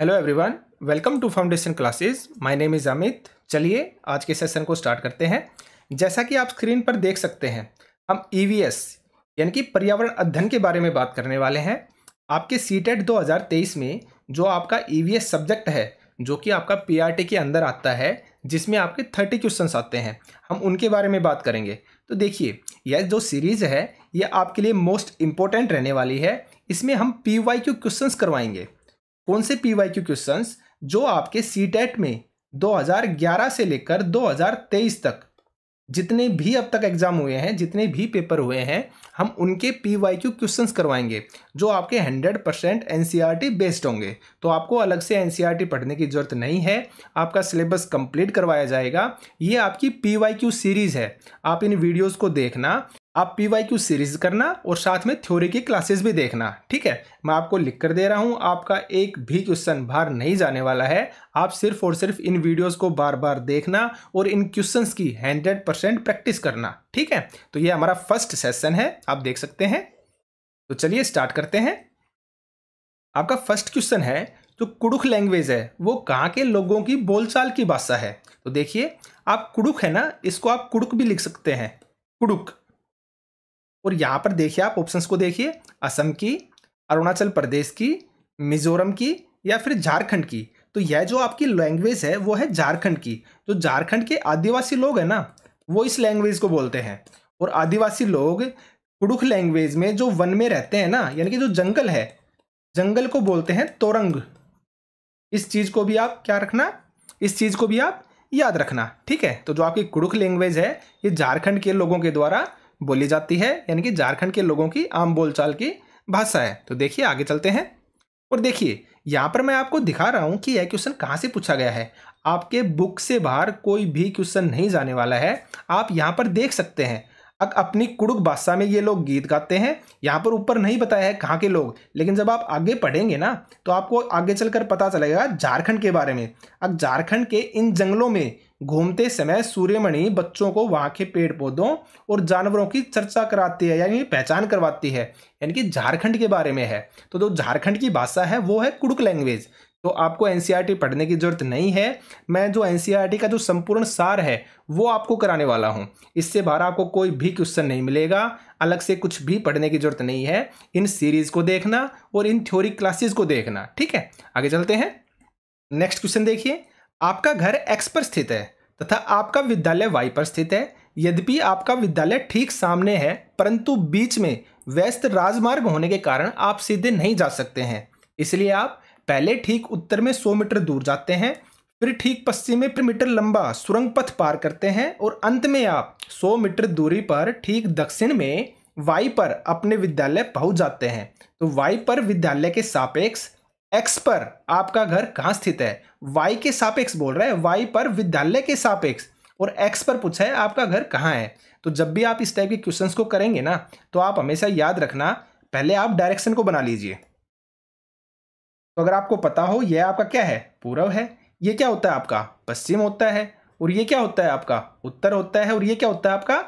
Hello everyone, welcome to foundation classes. My name is Amit. चलिए आज के सेशन को स्टार्ट करते हैं। जैसा कि आप स्क्रीन पर देख सकते हैं, हम ईवीएस यानी कि पर्यावरण अध्ययन के बारे में बात करने वाले हैं। आपके सीटेट 2023 में जो आपका ईवीएस सब्जेक्ट है, जो कि आपका पीआरटी के अंदर आता है, जिसमें आपके 30 क्वेश्चंस आते हैं, हम उनके बारे में बात करेंगे। तो देखिए, यह जो सीरीज़ है ये आपके लिए मोस्ट इम्पोर्टेंट रहने वाली है। इसमें हम पीवाईक्यू क्वेश्चंस करवाएंगे। कौन से पीवाईक्यू क्वेश्चंस? जो आपके सीटेट में 2011 से लेकर 2023 तक जितने भी अब तक एग्जाम हुए हैं, जितने भी पेपर हुए हैं, हम उनके पीवाईक्यू क्वेश्चंस करवाएंगे जो आपके 100% एनसीईआरटी बेस्ड होंगे। तो आपको अलग से एनसीईआरटी पढ़ने की जरूरत नहीं है, आपका सिलेबस कंप्लीट करवाया जाएगा। ये आपकी पीवाईक्यू सीरीज है। आप इन वीडियोस को देखना, आप पीवाईक्यू सीरीज करना और साथ में थ्योरी की क्लासेस भी देखना। ठीक है, मैं आपको लिख कर दे रहा हूं, आपका एक भी क्वेश्चन बाहर नहीं जाने वाला है। आप सिर्फ और सिर्फ इन वीडियोस को बार बार देखना और इन क्वेश्चंस की 100% प्रैक्टिस करना। ठीक है, तो ये हमारा फर्स्ट सेशन है, आप देख सकते हैं। तो चलिए स्टार्ट करते हैं। आपका फर्स्ट क्वेश्चन है, जो कुडुख लैंग्वेज है वो कहाँ के लोगों की बोलचाल की भाषा है? तो देखिए, आप कुडुख है ना, इसको आप कुडुक भी लिख सकते हैं, कुडुक। और यहाँ पर देखिए, आप ऑप्शंस को देखिए, असम की, अरुणाचल प्रदेश की, मिजोरम की या फिर झारखंड की। तो यह जो आपकी लैंग्वेज है वो है झारखंड की। जो झारखंड के आदिवासी लोग हैं ना, वो इस लैंग्वेज को बोलते हैं। और आदिवासी लोग कुडुख लैंग्वेज में जो वन में रहते हैं ना, यानी कि जो जंगल है, जंगल को बोलते हैं तोरंग। इस चीज़ को भी आप क्या रखना, इस चीज़ को भी आप याद रखना। ठीक है, तो जो आपकी कुडुख लैंग्वेज है ये झारखंड के लोगों के द्वारा बोली जाती है, यानी कि झारखंड के लोगों की आम बोलचाल की भाषा है। तो देखिए आगे चलते हैं। और देखिए, यहाँ पर मैं आपको दिखा रहा हूँ कि यह क्वेश्चन कहाँ से पूछा गया है। आपके बुक से बाहर कोई भी क्वेश्चन नहीं जाने वाला है। आप यहाँ पर देख सकते हैं, अपनी कुडुख भाषा में ये लोग गीत गाते हैं। यहाँ पर ऊपर नहीं बताया है कहाँ के लोग, लेकिन जब आप आगे पढ़ेंगे ना तो आपको आगे चलकर पता चलेगा झारखंड के बारे में। अब झारखंड के इन जंगलों में घूमते समय सूर्यमणि बच्चों को वहाँ के पेड़ पौधों और जानवरों की चर्चा कराती है, यानी पहचान करवाती है, यानी कि झारखंड के बारे में है। तो जो झारखंड की भाषा है वो है कुडुख लैंग्वेज। तो आपको एनसीईआरटी पढ़ने की जरूरत नहीं है। मैं जो एनसीईआरटी का जो संपूर्ण सार है वो आपको कराने वाला हूँ। इससे बाहर आपको कोई भी क्वेश्चन नहीं मिलेगा, अलग से कुछ भी पढ़ने की जरूरत नहीं है। इन सीरीज को देखना और इन थ्योरी क्लासेस को देखना। ठीक है, आगे चलते हैं। नेक्स्ट क्वेश्चन देखिए, आपका घर एक्स पर स्थित है तथा आपका विद्यालय वाई पर स्थित है। यद्यपि आपका विद्यालय ठीक सामने है, परंतु बीच में व्यस्त राजमार्ग होने के कारण आप सीधे नहीं जा सकते हैं। इसलिए आप पहले ठीक उत्तर में 100 मीटर दूर जाते हैं, फिर ठीक पश्चिम में मीटर लंबा सुरंग पथ पार करते हैं और अंत में आप 100 मीटर दूरी पर ठीक दक्षिण में वाई पर अपने विद्यालय पहुंच जाते हैं। तो वाई पर विद्यालय के सापेक्ष एक्स पर आपका घर कहाँ स्थित है? वाई के सापेक्ष बोल रहा है, वाई पर विद्यालय के सापेक्ष, और एक्स पर पूछा है आपका घर कहाँ है। तो जब भी आप इस टाइप के क्वेश्चंस को करेंगे ना, तो आप हमेशा याद रखना, पहले आप डायरेक्शन को बना लीजिए। तो अगर आपको पता हो यह आपका क्या है, पूर्व है, ये क्या होता है आपका, पश्चिम होता है, और ये क्या होता है आपका, उत्तर होता है, और ये क्या होता है आपका,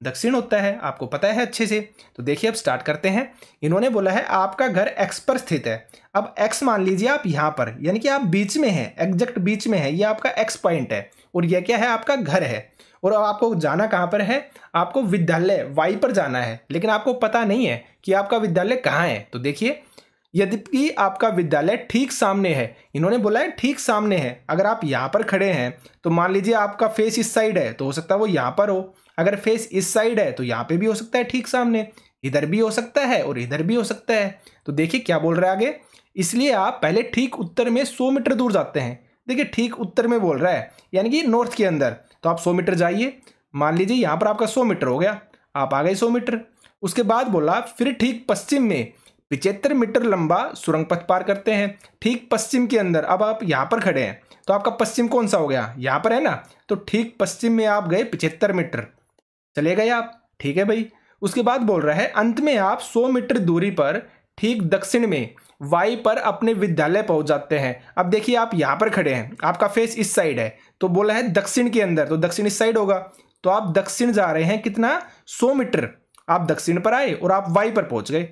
दक्षिण होता है। आपको पता है अच्छे से। तो देखिए अब स्टार्ट करते हैं। इन्होंने बोला है आपका घर एक्स पर स्थित है। अब एक्स मान लीजिए आप यहाँ पर, यानी कि आप बीच में हैं, एग्जैक्ट बीच में है, ये आपका एक्स पॉइंट है, और यह क्या है, आपका घर है। और अब आपको जाना कहाँ पर है, आपको विद्यालय वाई पर जाना है, लेकिन आपको पता नहीं है कि आपका विद्यालय कहाँ है। तो देखिए, यद्यपि आपका विद्यालय ठीक सामने है, इन्होंने बोला है ठीक सामने है। अगर आप यहाँ पर खड़े हैं तो मान लीजिए आपका फेस इस साइड है, तो हो सकता है वो यहाँ पर हो। अगर फेस इस साइड है तो यहाँ पे भी हो सकता है ठीक सामने, इधर भी हो सकता है और इधर भी हो सकता है। तो देखिए क्या बोल रहा है आगे, इसलिए आप पहले ठीक उत्तर में 100 मीटर दूर जाते हैं। देखिए ठीक उत्तर में बोल रहा है, यानी कि नॉर्थ के अंदर, तो आप 100 मीटर जाइए। मान लीजिए यहाँ पर आपका 100 मीटर हो गया, आप आ गए 100 मीटर। उसके बाद बोला फिर ठीक पश्चिम में 75 मीटर लंबा सुरंग पथ पार करते हैं। ठीक पश्चिम के अंदर, अब आप यहाँ पर खड़े हैं तो आपका पश्चिम कौन सा हो गया, यहाँ पर है ना, तो ठीक पश्चिम में आप गए 75 मीटर, चले गए आप। ठीक है भाई। उसके बाद बोल रहा है अंत में आप 100 मीटर दूरी पर ठीक दक्षिण में वाई पर अपने विद्यालय पहुंच जाते हैं। अब देखिए आप यहाँ पर खड़े हैं, आपका फेस इस साइड है, तो बोला है दक्षिण के अंदर, तो दक्षिण इस साइड होगा। तो आप दक्षिण जा रहे हैं कितना, 100 मीटर। आप दक्षिण पर आए और आप वाई पर पहुंच गए।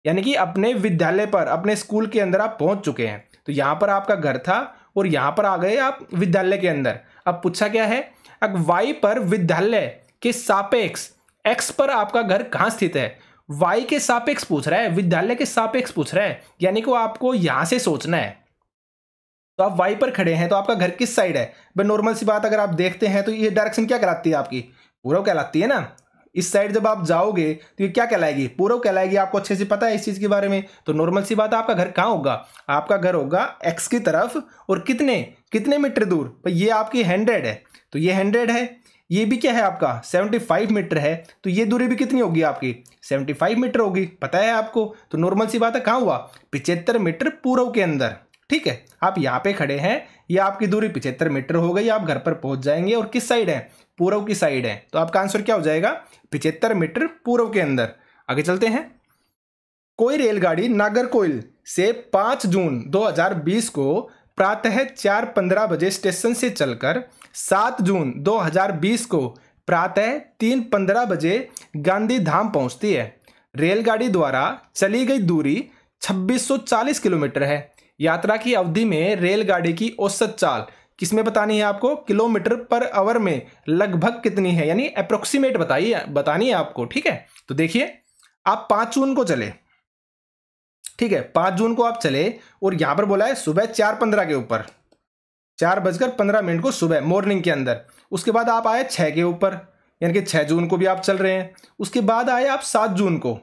यानी कि अपने विद्यालय पर, अपने स्कूल के अंदर आप पहुंच चुके हैं। तो यहाँ पर आपका घर था और यहाँ पर आ गए आप विद्यालय के अंदर। अब पूछा क्या है, अब y पर विद्यालय के सापेक्ष x पर आपका घर कहाँ स्थित है। y के सापेक्ष पूछ रहा है, विद्यालय के सापेक्ष पूछ रहा है, यानी कि आपको यहाँ से सोचना है। तो आप y पर खड़े हैं तो आपका घर किस साइड है। भाई नॉर्मल सी बात, अगर आप देखते हैं तो ये डायरेक्शन क्या कहलाती है आपकी, पूर्व कहलाती है ना। इस साइड जब आप जाओगे तो ये क्या कहलाएगी, पूर्व कहलाएगी। आपको अच्छे से पता है इस चीज के बारे में। तो नॉर्मल सी बात, आपका घर कहाँ होगा, आपका घर होगा x की तरफ, और कितने कितने मीटर दूर। भाई ये आपकी 100 है, तो ये 100 है। ये भी क्या है आपका 75 मीटर है, तो ये दूरी भी कितनी होगी आपकी 75 मीटर होगी, पता है आपको। तो नॉर्मल सी बात है, कहाँ हुआ 75 मीटर पूर्व के अंदर। ठीक है, आप यहाँ पे खड़े हैं, ये आपकी दूरी 75 मीटर हो गई। आप घर पर पहुंच जाएंगे और किस साइड है, पूर्व की साइड है। तो आपका आंसर क्या हो जाएगा 75 मीटर पूर्व के अंदर। आगे चलते हैं। कोई रेलगाड़ी नागरकोइल से 5 जून 2020 को प्रातः 4:15 बजे स्टेशन से चलकर 7 जून 2020 को प्रातः 3:15 बजे गांधी धाम पहुंचती है। रेलगाड़ी द्वारा चली गई दूरी 2640 किलोमीटर है। यात्रा की अवधि में रेलगाड़ी की औसत चाल किसमें बतानी है आपको, किलोमीटर पर आवर में लगभग कितनी है, यानी अप्रोक्सीमेट बतानी है आपको। ठीक है, तो देखिए आप 5 जून को चले, ठीक है 5 जून को आप चले, और यहां पर बोला है सुबह 4:15 के ऊपर, 4:15 को सुबह मॉर्निंग के अंदर। उसके बाद आप आए 6 के ऊपर, यानी कि 6 जून को भी आप चल रहे हैं। उसके बाद आए आप 7 जून को,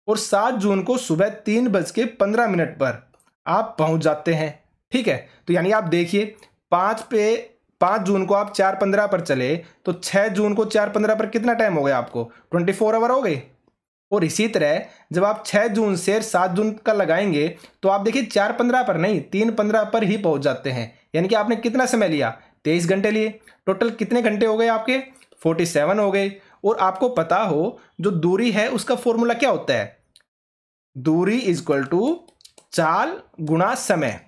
और 7 जून को सुबह 3:15 पर आप पहुंच जाते हैं। ठीक है, तो यानी आप देखिए 5 जून को आप 4:15 पर चले, तो 6 जून को 4:15 पर कितना टाइम हो गया आपको 24 आवर हो गए। और इसी तरह जब आप 6 जून से 7 जून का लगाएंगे तो आप देखिए 4:15 पर नहीं 3:15 पर ही पहुंच जाते हैं। यानी कि आपने कितना समय लिया 23 घंटे लिए। टोटल कितने घंटे हो गए आपके 47 हो गए। और आपको पता हो जो दूरी है उसका फॉर्मूला क्या होता है, दूरी इक्वल टू चाल गुणा समय,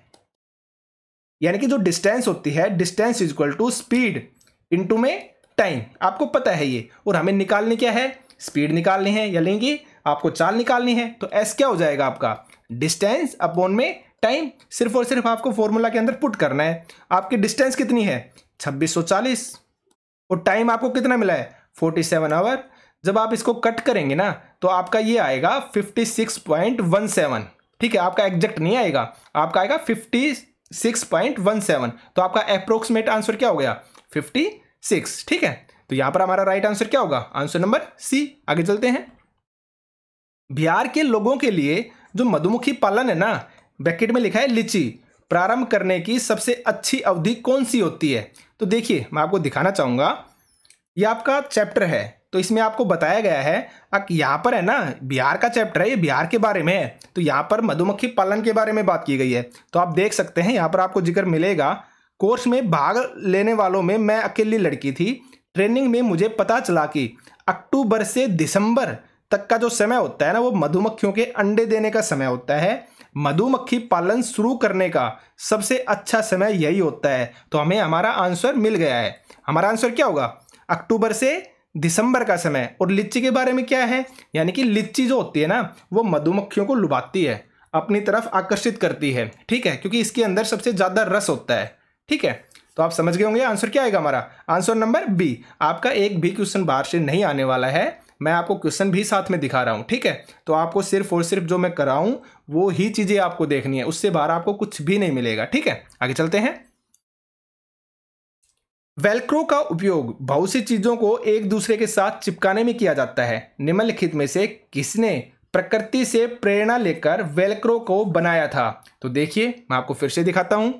यानी कि जो डिस्टेंस होती है distance equal to speed into में टाइम। आपको पता है ये, और हमें निकालनी क्या है, स्पीड निकालनी है, यानी कि आपको चाल निकालनी है। तो एस क्या हो जाएगा आपका डिस्टेंस अपॉन में टाइम। सिर्फ और सिर्फ आपको फॉर्मूला के अंदर पुट करना है। आपकी डिस्टेंस कितनी है 2640, और टाइम आपको कितना मिला है 47 आवर। जब आप इसको कट करेंगे ना तो आपका ये आएगा 56.17। ठीक है, आपका एग्जैक्ट नहीं आएगा, आपका आएगा 56.17। तो आपका अप्रोक्सीमेट आंसर क्या हो गया 56। ठीक है, तो यहां पर हमारा राइट आंसर क्या होगा, आंसर नंबर सी। आगे चलते हैं। बिहार के लोगों के लिए जो मधुमक्खी पालन है ना, ब्रैकेट में लिखा है लीची, प्रारंभ करने की सबसे अच्छी अवधि कौन सी होती है। तो देखिए मैं आपको दिखाना चाहूंगा, ये आपका चैप्टर है, तो इसमें आपको बताया गया है यहाँ पर है ना, बिहार का चैप्टर है, ये बिहार के बारे में है। तो यहाँ पर मधुमक्खी पालन के बारे में बात की गई है। तो आप देख सकते हैं यहाँ पर आपको जिक्र मिलेगा, कोर्स में भाग लेने वालों में मैं अकेली लड़की थी। ट्रेनिंग में मुझे पता चला कि अक्टूबर से दिसंबर तक का जो समय होता है ना, वो मधुमक्खियों के अंडे देने का समय होता है। मधुमक्खी पालन शुरू करने का सबसे अच्छा समय यही होता है। तो हमें हमारा आंसर मिल गया है। हमारा आंसर क्या होगा, अक्टूबर से दिसंबर का समय। और लीची के बारे में क्या है, यानी कि लीची जो होती है ना, वो मधुमक्खियों को लुभाती है, अपनी तरफ आकर्षित करती है। ठीक है, क्योंकि इसके अंदर सबसे ज्यादा रस होता है। ठीक है, तो आप समझ गए होंगे आंसर क्या आएगा हमारा, आंसर नंबर बी। आपका एक भी क्वेश्चन बाहर से नहीं आने वाला है, मैं आपको क्वेश्चन भी साथ में दिखा रहा हूं। ठीक है, तो आपको सिर्फ और सिर्फ जो मैं कराऊं वो ही चीजें आपको देखनी है, उससे बाहर आपको कुछ भी नहीं मिलेगा। ठीक है, आगे चलते हैं। वेल्क्रो का उपयोग बहुत सी चीजों को एक दूसरे के साथ चिपकाने में किया जाता है। निम्नलिखित में से किसने प्रकृति से प्रेरणा लेकर वेल्क्रो को बनाया था। तो देखिए मैं आपको फिर से दिखाता हूं।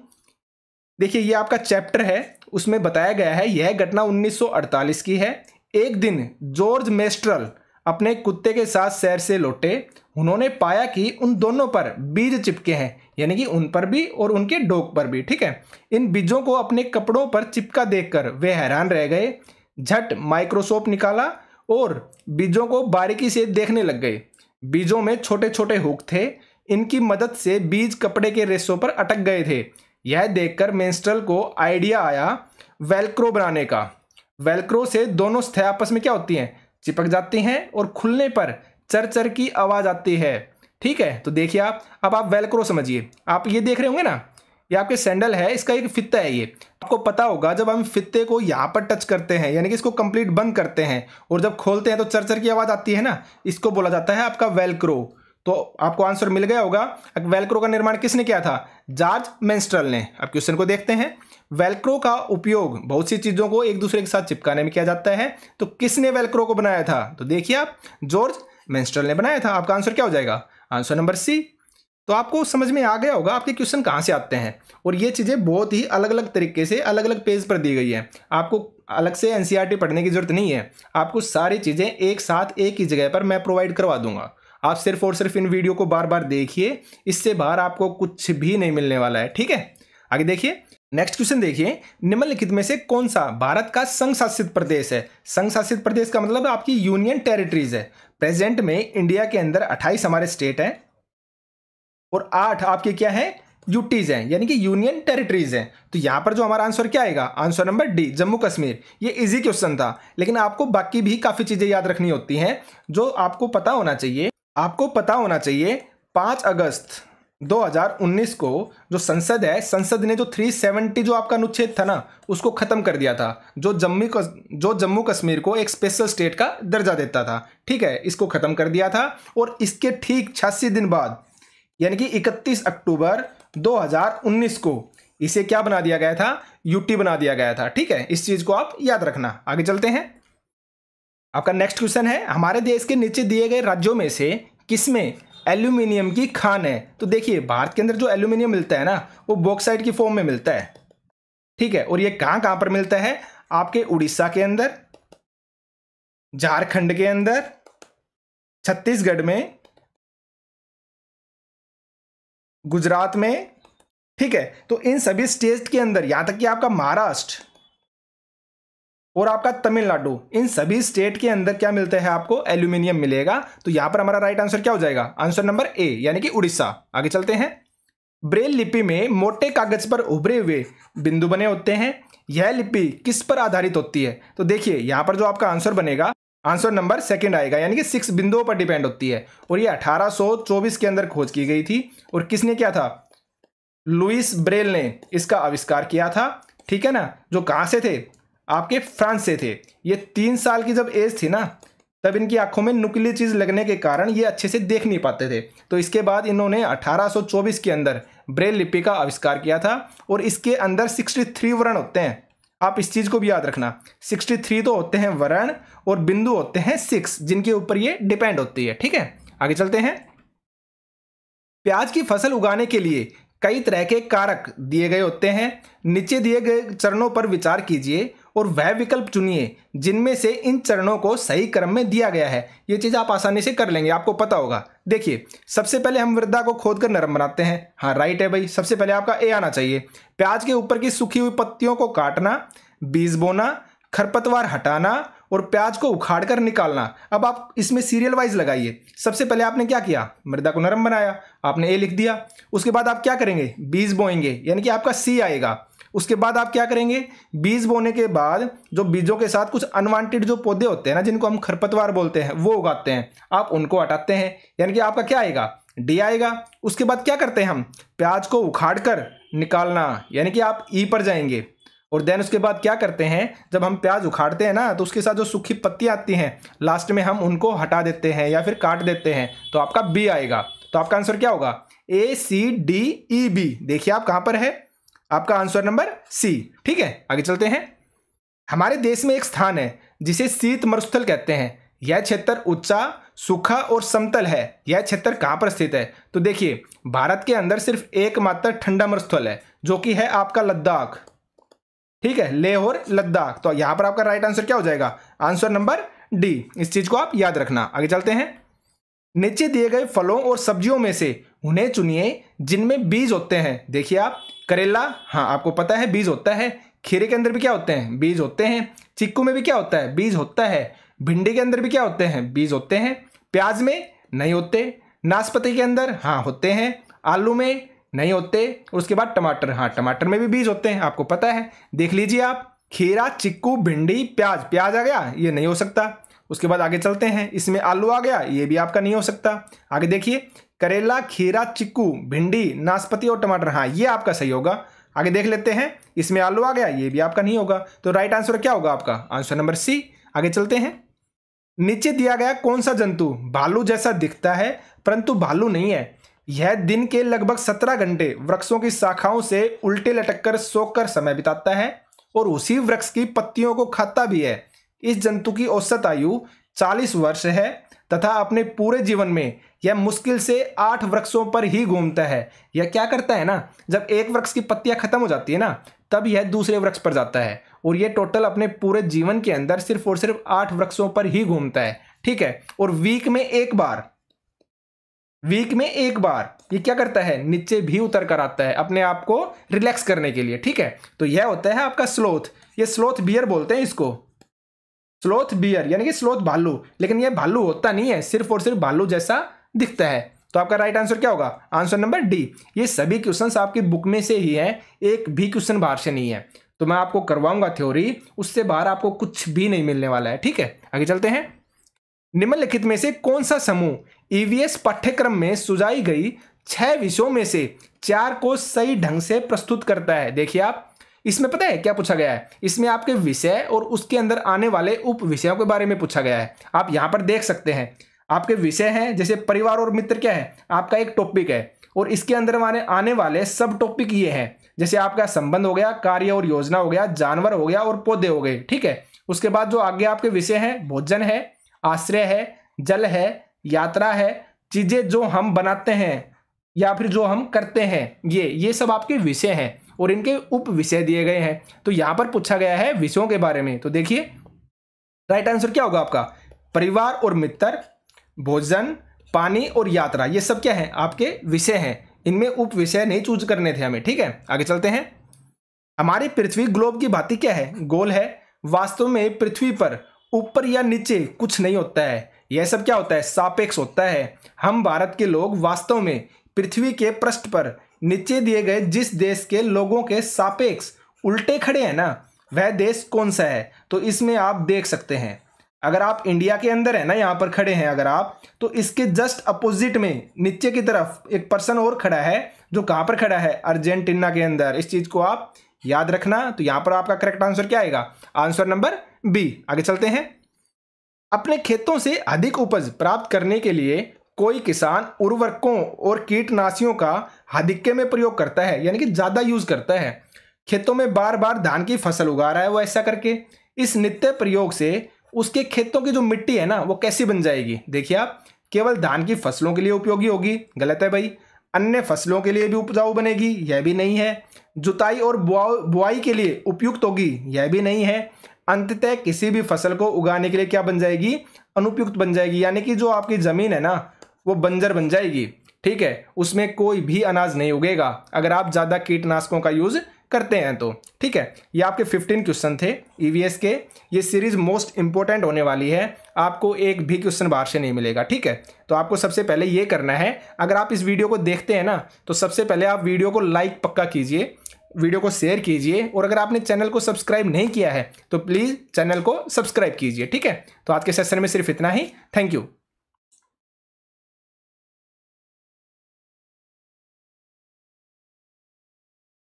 देखिए ये आपका चैप्टर है, उसमें बताया गया है यह घटना 1948 की है। एक दिन जॉर्ज मेस्ट्रल अपने कुत्ते के साथ शहर से लौटे। उन्होंने पाया कि उन दोनों पर बीज चिपके हैं, यानी कि उन पर भी और उनके डॉग पर भी। ठीक है, इन बीजों को अपने कपड़ों पर चिपका देखकर वे हैरान रह गए। झट माइक्रोस्कोप निकाला और बीजों को बारीकी से देखने लग गए। बीजों में छोटे छोटे हुक थे, इनकी मदद से बीज कपड़े के रेशों पर अटक गए थे। यह देखकर मेस्ट्रल को आइडिया आया वेल्क्रो बनाने का। वेल्क्रो से दोनों सतह आपस में क्या होती हैं, चिपक जाती हैं और खुलने पर चर चर की आवाज आती है। ठीक है, तो देखिए अब आप वेलक्रो समझिए। आप ये देख रहे होंगे ना, ये आपके सैंडल है, इसका एक फित्ता है। ये आपको पता होगा, जब हम फित्ते को यहाँ पर टच करते हैं यानी कि इसको कंप्लीट बंद करते हैं और जब खोलते हैं तो चरचर की आवाज़ आती है ना, इसको बोला जाता है आपका वेलक्रो। तो आपको आंसर मिल गया होगा। वेलक्रो का निर्माण किसने किया था? जॉर्ज मेंस्ट्रल ने। अब क्वेश्चन को देखते हैं। वेलक्रो का उपयोग बहुत सी चीज़ों को एक दूसरे के साथ चिपकाने में किया जाता है। तो किसने वेलक्रो को बनाया था? तो देखिए आप, जॉर्ज मेंस्ट्रल ने बनाया था। आपका आंसर क्या हो जाएगा? Answer number C. तो आपको समझ में आ गया होगा आपके क्वेश्चन कहाँ से आते हैं, और ये चीज़ें बहुत ही अलग अलग तरीके से अलग अलग पेज पर दी गई है। आपको अलग से एनसीईआरटी पढ़ने की जरूरत नहीं है। आपको सारी चीज़ें एक साथ एक ही जगह पर मैं प्रोवाइड करवा दूंगा। आप सिर्फ और सिर्फ इन वीडियो को बार बार देखिए, इससे बाहर आपको कुछ भी नहीं मिलने वाला है। ठीक है, आगे देखिए। नेक्स्ट क्वेश्चन देखिए, निम्नलिखित में से कौन सा भारत का संघ शासित प्रदेश है? संघ शासित प्रदेश का मतलब आपकी यूनियन टेरिटरीज है। प्रेजेंट में इंडिया के अंदर 28 हमारे स्टेट हैं और 8 आपके क्या है? यूटीज हैं, यानी कि यूनियन टेरिटरीज हैं। तो यहां पर जो हमारा आंसर क्या आएगा? Answer number D, Jammu Kashmir. ये इजी क्वेश्चन था, लेकिन आपको बाकी भी काफी चीजें याद रखनी होती हैं जो आपको पता होना चाहिए। आपको पता होना चाहिए 5 अगस्त 2019 को जो संसद है, संसद ने जो 370 जो आपका अनुच्छेद था ना, उसको खत्म कर दिया था, जो जम्मू कश्मीर को एक स्पेशल स्टेट का दर्जा देता था। ठीक है, इसको खत्म कर दिया था। और इसके ठीक 86 दिन बाद यानी कि 31 अक्टूबर 2019 को इसे क्या बना दिया गया था? यूटी बना दिया गया था। ठीक है, इस चीज को आप याद रखना। आगे चलते हैं। आपका नेक्स्ट क्वेश्चन है, हमारे देश के नीचे दिए गए राज्यों में से किसमें एल्यूमिनियम की खान है? तो देखिए, भारत के अंदर जो एल्यूमिनियम मिलता है ना, वो बॉक्साइट की फॉर्म में मिलता है। ठीक है, और ये कहां कहां पर मिलता है? आपके उड़ीसा के अंदर, झारखंड के अंदर, छत्तीसगढ़ में, गुजरात में। ठीक है, तो इन सभी स्टेट के अंदर, यहां तक कि आपका महाराष्ट्र और आपका तमिलनाडु, इन सभी स्टेट के अंदर क्या मिलता है? आपको एल्यूमिनियम मिलेगा। तो यहां पर हमारा राइट आंसर क्या हो जाएगा? आंसर नंबर ए, यानी कि उड़ीसा। आगे चलते हैं। ब्रेल लिपि में मोटे कागज पर उभरे हुए बिंदु बने होते हैं। यह लिपि किस पर आधारित होती है? तो देखिए, यहां पर जो आपका आंसर बनेगा, आंसर नंबर सेकंड आएगा, यानी कि 6 बिंदुओं पर डिपेंड होती है। और ये 1824 के अंदर खोज की गई थी। और किसने किया था? लुइस ब्रेल ने इसका आविष्कार किया था। ठीक है ना, जो कहां से थे? आपके फ्रांस से थे। ये 3 साल की जब एज थी ना, तब इनकी आंखों में नुकीली चीज लगने के कारण ये अच्छे से देख नहीं पाते थे। तो इसके बाद इन्होंने 1824 के अंदर ब्रेल लिपि का आविष्कार किया था। और इसके अंदर 63 वर्ण होते हैं। आप इस चीज को भी याद रखना, 63 तो होते हैं वर्ण और बिंदु होते हैं 6, जिनके ऊपर ये डिपेंड होती है। ठीक है, आगे चलते हैं। प्याज की फसल उगाने के लिए कई तरह के कारक दिए गए होते हैं। नीचे दिए गए चरणों पर विचार कीजिए और वह विकल्प चुनिए जिनमें से इन चरणों को सही क्रम में दिया गया है। ये चीज आप आसानी से कर लेंगे, आपको पता होगा। देखिए, सबसे पहले हम मृदा को खोदकर नरम बनाते हैं। हाँ, राइट है भाई, सबसे पहले आपका ए आना चाहिए। प्याज के ऊपर की सूखी हुई पत्तियों को काटना, बीज बोना, खरपतवार हटाना और प्याज को उखाड़कर निकालना। अब आप इसमें सीरियल वाइज लगाइए। सबसे पहले आपने क्या किया? मृदा को नरम बनाया, आपने ए लिख दिया। उसके बाद आप क्या करेंगे? बीज बोएंगे, यानी कि आपका सी आएगा। उसके बाद आप क्या करेंगे? बीज बोने के बाद जो बीजों के साथ कुछ अनवांटेड जो पौधे होते हैं ना, जिनको हम खरपतवार बोलते हैं, वो उगाते हैं, आप उनको हटाते हैं, यानी कि आपका क्या आएगा? डी आएगा। उसके बाद क्या करते हैं हम? प्याज को उखाड़कर निकालना, यानी कि आप ई पर जाएंगे। और देन उसके बाद क्या करते हैं? जब हम प्याज उखाड़ते हैं ना, तो उसके साथ जो सूखी पत्तियां आती हैं, लास्ट में हम उनको हटा देते हैं या फिर काट देते हैं, तो आपका बी आएगा। तो आपका आंसर क्या होगा? ए सी डी ई बी। देखिए आप कहां पर है, आपका आंसर नंबर सी। ठीक है, आगे चलते हैं। हमारे देश में एक स्थान है जिसे शीत मरुस्थल कहते हैं। यह क्षेत्र ऊंचा, सूखा और समतल है। यह क्षेत्र कहां पर स्थित है? तो देखिए, भारत के अंदर सिर्फ एकमात्र ठंडा मरुस्थल है, जो कि है आपका लद्दाख। ठीक है, लेह और लद्दाख। तो यहां पर आपका राइट आंसर क्या हो जाएगा? Answer number D. इस चीज को आप याद रखना। आगे चलते हैं। नीचे दिए गए फलों और सब्जियों में से उन्हें चुनिए जिनमें बीज होते हैं। देखिए आप, करेला, हाँ आपको पता है बीज होता है। खीरे के अंदर भी क्या होते हैं? बीज होते हैं। चिक्कू में भी क्या होता है? बीज होता है। भिंडी के अंदर भी क्या होते हैं? बीज होते हैं। प्याज में नहीं होते। नाशपाती के अंदर हाँ होते हैं। आलू में नहीं होते। उसके बाद टमाटर, हाँ टमाटर में भी बीज होते हैं, आपको पता है। देख लीजिए आप, खीरा, चिक्कू, भिंडी, प्याज। प्याज आ गया, ये नहीं हो सकता। उसके बाद आगे चलते हैं, इसमें आलू आ गया, ये भी आपका नहीं हो सकता। आगे देखिए, करेला, खीरा, चिक्कू, भिंडी, नाशपाती और टमाटर। हाँ, ये आपका सही होगा। आगे देख लेते हैं, इसमें आलू आ गया, ये भी आपका नहीं होगा। तो राइट आंसर क्या होगा आपका? Answer number C. आगे चलते हैं, नीचे दिया गया कौन सा जंतु भालू जैसा दिखता है परंतु भालू नहीं है? यह दिन के लगभग 17 घंटे वृक्षों की शाखाओं से उल्टे लटककर सोकर समय बिताता है और उसी वृक्ष की पत्तियों को खाता भी है। इस जंतु की औसत आयु 40 वर्ष है तथा अपने पूरे जीवन में यह मुश्किल से 8 वृक्षों पर ही घूमता है। यह क्या करता है ना, जब एक वृक्ष की पत्तियां खत्म हो जाती है ना, तब यह दूसरे वृक्ष पर जाता है और यह टोटल अपने पूरे जीवन के अंदर सिर्फ और सिर्फ 8 वृक्षों पर ही घूमता है। ठीक है, और वीक में एक बार ये क्या करता है, नीचे भी उतर कर आता है अपने आप को रिलैक्स करने के लिए। ठीक है, तो यह होता है आपका स्लोथ। ये स्लोथ बियर बोलते हैं इसको, स्लोथ बियर यानी कि स्लोथ भालू, लेकिन यह भालू होता नहीं है, सिर्फ और सिर्फ भालू जैसा दिखता है। तो आपका राइट आंसर क्या होगा? Answer number D. ये सभी क्वेश्चंस आपकी बुक में से ही हैं, एक भी क्वेश्चन बाहर से नहीं है। तो मैं आपको करवाऊंगा थ्योरी, उससे बाहर आपको कुछ भी नहीं मिलने वाला है। ठीक है, आगे चलते हैं। निम्नलिखित में से कौन सा समूह ईवीएस पाठ्यक्रम में सुझाई गई 6 विषयों में से 4 को सही ढंग से प्रस्तुत करता है? देखिए आप, इसमें पता है क्या पूछा गया है? इसमें आपके विषय और उसके अंदर आने वाले उप विषयों के बारे में पूछा गया है। आप यहां पर देख सकते हैं, आपके विषय हैं जैसे परिवार और मित्र क्या है, आपका एक टॉपिक है, और इसके अंदर आने वाले सब टॉपिक ये हैं, जैसे आपका संबंध हो गया, कार्य और योजना हो गया, जानवर हो गया और पौधे हो गए। ठीक है, उसके बाद जो आगे आपके विषय हैं, भोजन है, आश्रय है, जल है, यात्रा है, चीजें जो हम बनाते हैं या फिर जो हम करते हैं, ये सब आपके विषय हैं और इनके उप विषय दिए गए हैं। तो यहां पर पूछा गया है विषयों के बारे में। तो देखिए राइट आंसर क्या होगा आपका? परिवार और मित्र, भोजन, पानी और यात्रा, ये सब क्या है? आपके विषय हैं। इनमें उप विषय नहीं चूज करने थे हमें। ठीक है, आगे चलते हैं। हमारी पृथ्वी ग्लोब की भांति क्या है? गोल है। वास्तव में पृथ्वी पर ऊपर या नीचे कुछ नहीं होता है, यह सब क्या होता है? सापेक्ष होता है। हम भारत के लोग वास्तव में पृथ्वी के पृष्ठ पर नीचे दिए गए जिस देश के लोगों के सापेक्ष उल्टे खड़े हैं ना, वह देश कौन सा है? तो इसमें आप देख सकते हैं, अगर आप इंडिया के अंदर है ना, यहां पर खड़े हैं अगर आप, तो इसके जस्ट अपोजिट में नीचे की तरफ एक पर्सन और खड़ा है, जो कहां पर खड़ा है? अर्जेंटीना के अंदर। इस चीज को आप याद रखना। तो यहां पर आपका करेक्ट आंसर क्या आएगा? Answer number B. आगे चलते हैं। अपने खेतों से अधिक उपज प्राप्त करने के लिए कोई किसान उर्वरकों और कीटनाशियों का अधिक्य में प्रयोग करता है, यानी कि ज्यादा यूज करता है। खेतों में बार बार धान की फसल उगा रहा है वो ऐसा करके। इस नित्य प्रयोग से उसके खेतों की जो मिट्टी है ना, वो कैसी बन जाएगी? देखिए आप, केवल धान की फसलों के लिए उपयोगी होगी, गलत है भाई। अन्य फसलों के लिए भी उपजाऊ बनेगी, यह भी नहीं है। जुताई और बुआई के लिए उपयुक्त होगी, यह भी नहीं है। अंततः किसी भी फसल को उगाने के लिए क्या बन जाएगी? अनुपयुक्त बन जाएगी, यानी कि जो आपकी जमीन है ना, वो बंजर बन जाएगी। ठीक है, उसमें कोई भी अनाज नहीं उगेगा अगर आप ज्यादा कीटनाशकों का यूज करते हैं तो। ठीक है, ये आपके 15 क्वेश्चन थे ईवीएस के। ये सीरीज मोस्ट इंपोर्टेंट होने वाली है, आपको एक भी क्वेश्चन बाहर से नहीं मिलेगा। ठीक है, तो आपको सबसे पहले ये करना है, अगर आप इस वीडियो को देखते हैं ना, तो सबसे पहले आप वीडियो को लाइक पक्का कीजिए, वीडियो को शेयर कीजिए, और अगर आपने चैनल को सब्सक्राइब नहीं किया है तो प्लीज चैनल को सब्सक्राइब कीजिए। ठीक है, तो आज के सेशन में सिर्फ इतना ही। Thank you.